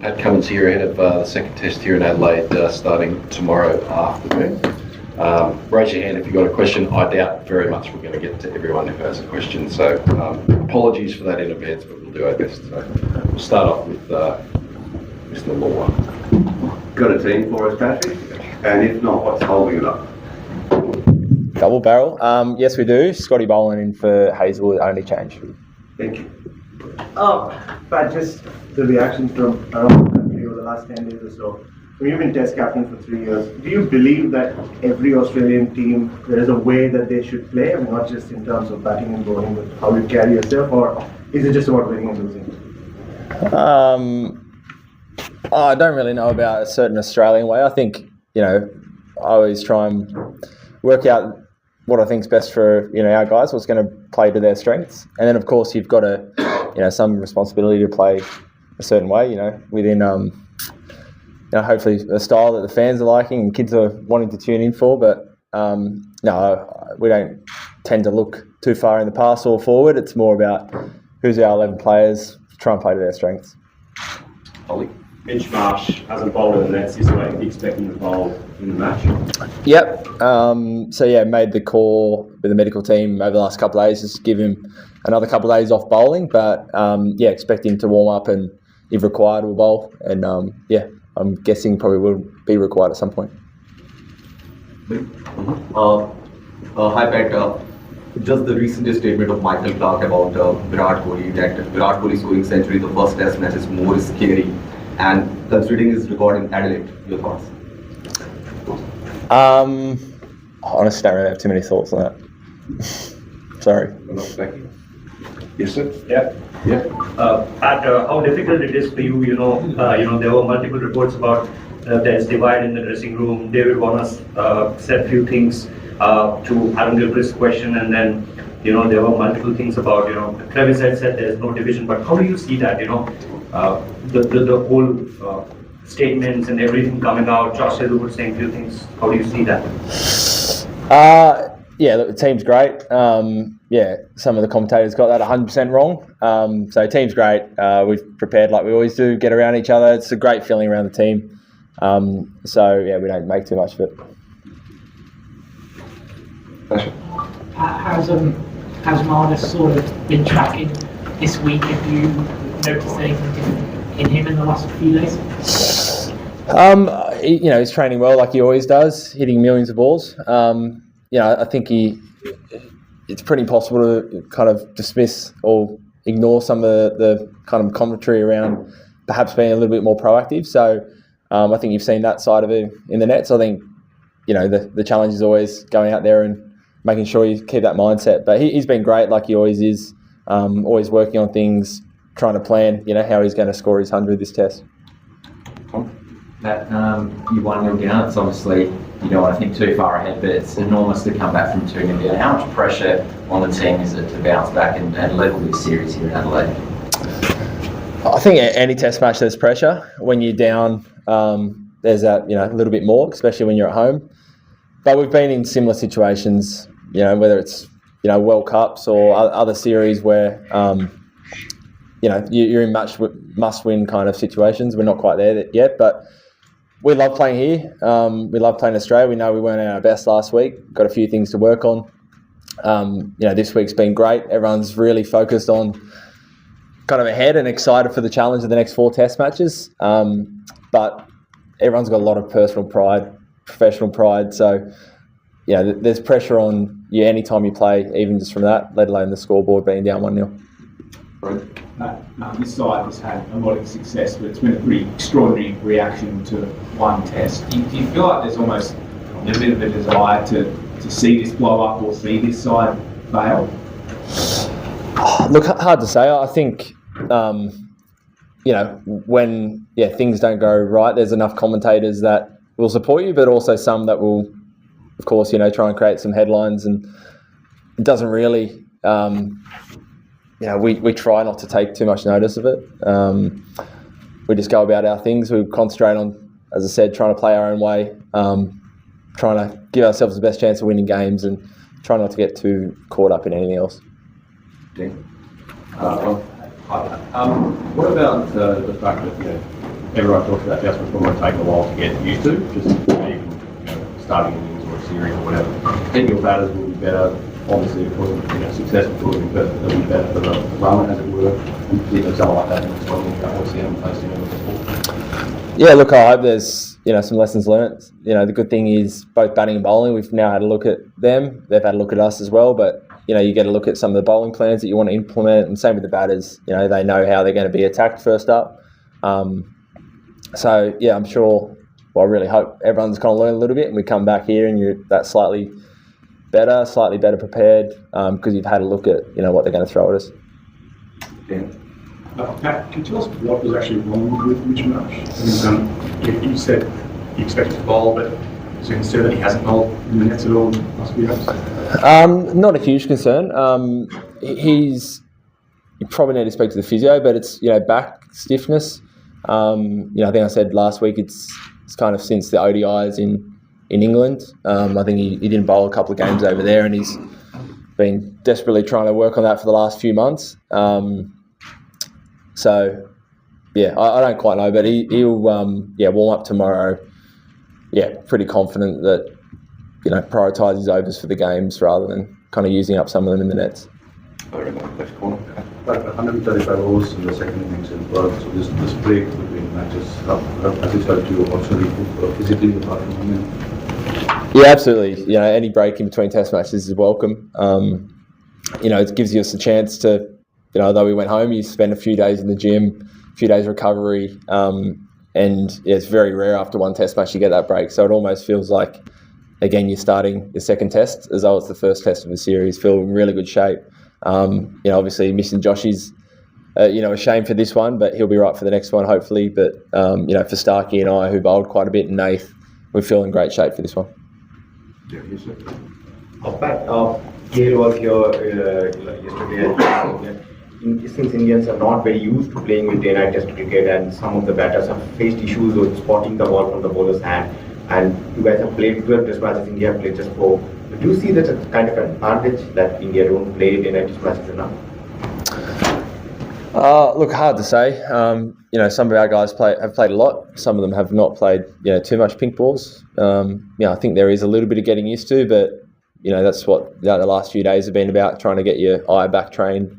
Pat Cummins here ahead of the second test here in Adelaide starting tomorrow afternoon. Raise your hand if you've got a question. I doubt very much we're going to get to everyone who has a question, so apologies for that in advance, but we'll do our best. So we'll start off with Mr. Law. Got a team for us, Patrick? And if not, what's holding it up? Double barrel. Yes, we do. Scotty Boland in for Hazlewood, only change. Thank you. But just the reaction from around the country over the last 10 days or so. You've been Test captain for 3 years. Do you believe that every Australian team, there is a way that they should play? I mean, not just in terms of batting and bowling, but how you carry yourself, or is it just about winning and losing? I don't really know about a certain Australian way. I think, I always try and work out what I think's best for, our guys, what's going to play to their strengths. And then, of course, you've got some responsibility to play a certain way, within, hopefully a style that the fans are liking and kids are wanting to tune in for. But, no, we don't tend to look too far in the past or forward. It's more about who's our 11 players, try and play to their strengths. Ollie? Mitch Marsh hasn't bowled in the nets this way. Do you expect him to bowl in the match? Yep. Made the call with the medical team over the last couple of days just to give him another couple of days off bowling. But, expect him to warm up and, if required, will bowl. And, I'm guessing probably will be required at some point. Hi, Pat. Just the recent statement of Michael Clark about Virat Kohli, that Virat Kohli scoring century in the first test match is more scary. And considering his record in Adelaide, your thoughts? Honestly, don't really have too many thoughts on that. Sorry. Yes, sir. Yeah. Pat, how difficult it is for you? There were multiple reports about there's divide in the dressing room. David Warner said a few things to Aaron Gilchrist's question, and then there were multiple things about Travis had said there's no division. But how do you see that? The whole statements and everything coming out. Josh Hazlewood saying a few things. How do you see that? Look, the team's great. Some of the commentators got that 100% wrong. So team's great. We've prepared like we always do, get around each other. It's a great feeling around the team. We don't make too much of it. How's Marnus sort of been tracking this week? Have you noticed anything different in him in the last few days? He's training well like he always does, hitting millions of balls. I think it's pretty impossible to kind of dismiss or ignore some of the kind of commentary around perhaps being a little bit more proactive. So I think you've seen that side of it in the nets. I think, the challenge is always going out there and making sure you keep that mindset. But he's been great like he always is, always working on things, trying to plan, how he's going to score his 100 this test. That you 1-0 down, it's obviously you don't want to think too far ahead, but it's enormous to come back from 2-0 down. How much pressure on the team is it to bounce back and level this series here in Adelaide? I think any test match there's pressure. When you're down, there's that a little bit more, especially when you're at home. But we've been in similar situations, whether it's World Cups or other series where you're in must-win kind of situations. We're not quite there yet, but we love playing here. We love playing Australia. We know we weren't at our best last week. Got a few things to work on. This week's been great. Everyone's really focused on kind of ahead and excited for the challenge of the next 4 test matches. But everyone's got a lot of personal pride, professional pride. So, there's pressure on you anytime you play, even just from that, let alone the scoreboard being down 1-0. This side has had a lot of success, but it's been a pretty extraordinary reaction to one test. Do you feel like there's almost a little bit of a desire to see this blow up or see this side fail? Look, hard to say. I think, when things don't go right, there's enough commentators that will support you, but also some that will, of course, try and create some headlines, and it doesn't really. We try not to take too much notice of it. We just go about our things. We concentrate on, as I said, trying to play our own way, trying to give ourselves the best chance of winning games, and try not to get too caught up in anything else. What about the fact that everyone talks about adjustments might take a while to get used to, just even starting innings or a series or whatever. I think your batters will be better, obviously, because successful will be better, they'll be better for the run, as it were, and particularly something like that next one, obviously haven't faced him ever before. Yeah, look, I hope there's some lessons learnt. The good thing is both batting and bowling, we've now had a look at them. They've had a look at us as well, but you get a look at some of the bowling plans that you want to implement, and same with the batters. They know how they're going to be attacked first up. So yeah, I'm sure. Well, I really hope everyone's going to learn a little bit, and we come back here and you're that slightly better prepared because you've had a look at what they're going to throw at us. Yeah. Pat, can you tell us what was actually wrong with Mitch Marsh? You said you expected to bowl, but is there concern that he hasn't bowled in the nets at all in the last few days? Not a huge concern. You probably need to speak to the physio, but it's back stiffness. I think I said last week it's kind of since the ODIs in England. I think he didn't bowl a couple of games over there, and he's been desperately trying to work on that for the last few months. So, yeah, I don't quite know, but he'll warm up tomorrow. Yeah, pretty confident that prioritise his overs for the games rather than kind of using up some of them in the nets. But 135 overs in the second innings in Perth, so this break between matches, has it helped you also physically apart from him? Yeah, absolutely. Any break in between test matches is welcome. It gives us a chance to, although we went home, you spend a few days in the gym, a few days recovery, and it's very rare after one test match you get that break. So it almost feels like, again, you're starting the second test as though it's the first test of the series. Feel in really good shape. Obviously missing Joshy's, a shame for this one, but he'll be right for the next one, hopefully. But, for Starkey and I, who bowled quite a bit, and Nath, we feel in great shape for this one. Yeah, yes, sir. Pat, Gail was here yesterday. Since Indians are not very used to playing with day-night test cricket, and some of the batters have faced issues with spotting the ball from the bowler's hand, and you guys have played 12 test matches, India have played just 4. Do you see that as a kind of an advantage that India don't play day-night test matches enough? Look, hard to say. Some of our guys have played a lot. Some of them have not played, too much pink balls. I think there is a little bit of getting used to, but that's what the last few days have been about, trying to get your eye back trained.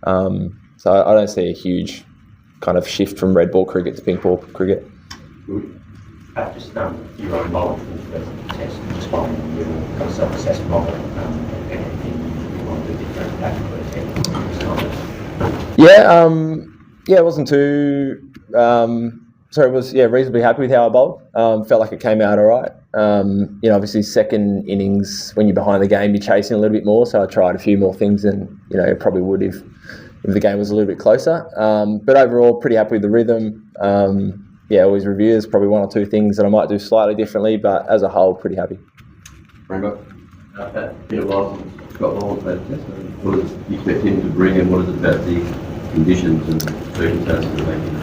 So I don't see a huge kind of shift from red ball cricket to pink ball cricket. Just your own bowling for the test, just bowling your kind of self-assessment of it, anything you want to do different back for the team. Yeah, it wasn't too. It was reasonably happy with how I bowled. Felt like it came out all right. Obviously second innings when you're behind the game, you're chasing a little bit more. So I tried a few more things than it probably would if the game was a little bit closer. But overall, pretty happy with the rhythm. Always review. There's probably one or two things that I might do slightly differently, but as a whole, pretty happy. Rainbow? Peter Wilson's got all of that test. What does you expect him to bring, and what is it about the conditions and circumstances that make him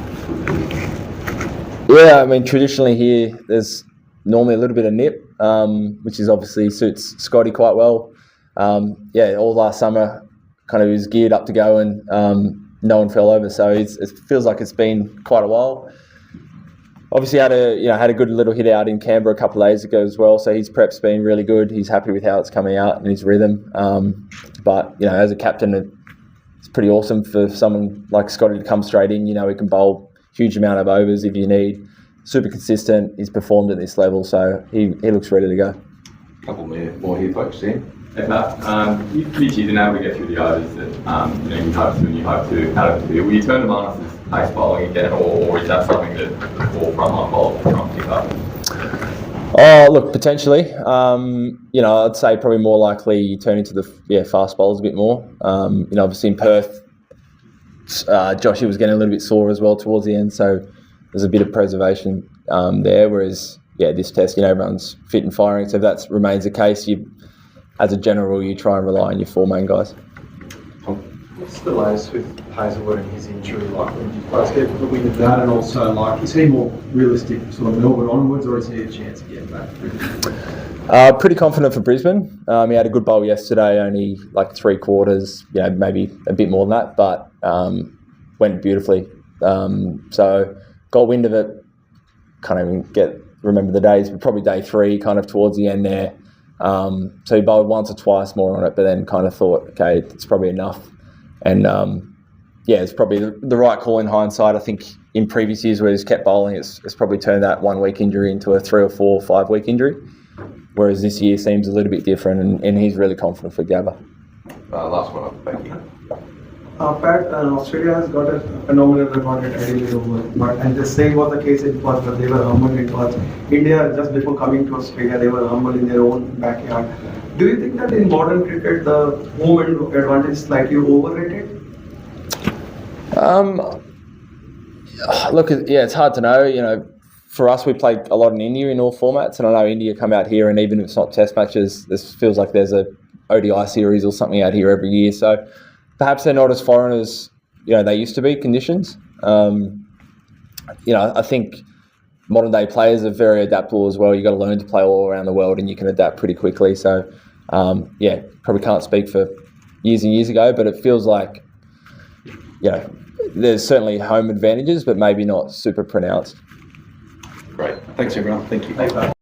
good? Yeah, I mean, traditionally here, there's normally a little bit of nip, which is obviously suits Scotty quite well. All last summer, kind of he was geared up to go, and no one fell over, so it feels like it's been quite a while. Obviously had a good little hit out in Canberra a couple of days ago as well, so his prep's been really good. He's happy with how it's coming out and his rhythm. But as a captain, it's pretty awesome for someone like Scotty to come straight in. He can bowl huge amount of overs if you need. Super consistent. He's performed at this level, so he looks ready to go. Couple more here, folks. Sam? You've been able to get through the overs that you hope to and you hope to out of the field. Will you turn them on as pace bowling again, or is that something that the four frontline bowlers will try and pick up? Oh, look, potentially. I'd say probably more likely you turn into the fast bowlers a bit more. Obviously in Perth, Joshy was getting a little bit sore as well towards the end, so there's a bit of preservation there. Whereas, this test, everyone's fit and firing. So if that remains the case, as a general rule, you try and rely on your four main guys. What's the latest with Hazlewood and his injury? Like, when you guys get the win of that, and also, is he more realistic sort of Melbourne onwards, or is he a chance of getting back? Pretty confident for Brisbane. He had a good bowl yesterday, only like 3/4, maybe a bit more than that, but went beautifully. So got wind of it. Can't even remember the days, but probably day 3, kind of towards the end there. So he bowled once or twice more on it, but then kind of thought, okay, it's probably enough. And it's probably the right call in hindsight. I think in previous years where he's kept bowling, it's probably turned that 1 week injury into a 3 or 4 or 5 week injury. Whereas this year seems a little bit different, and he's really confident for Gabba. Last one up, thank you. Pat, Australia has got a phenomenal record at Adelaide Oval, and the same was the case in Perth, but they were humble in Perth. India, just before coming to Australia, they were humble in their own backyard. Do you think that in modern cricket, the home advantage is slightly overrated? Look, it's hard to know. For us, we played a lot in India in all formats, and I know India come out here, and even if it's not Test matches, this feels like there's a ODI series or something out here every year. So perhaps they're not as foreign as they used to be conditions. I think modern day players are very adaptable as well. You've got to learn to play all around the world, and you can adapt pretty quickly. So probably can't speak for years and years ago, but it feels like there's certainly home advantages, but maybe not super pronounced. Great. Thanks, everyone. Thank you.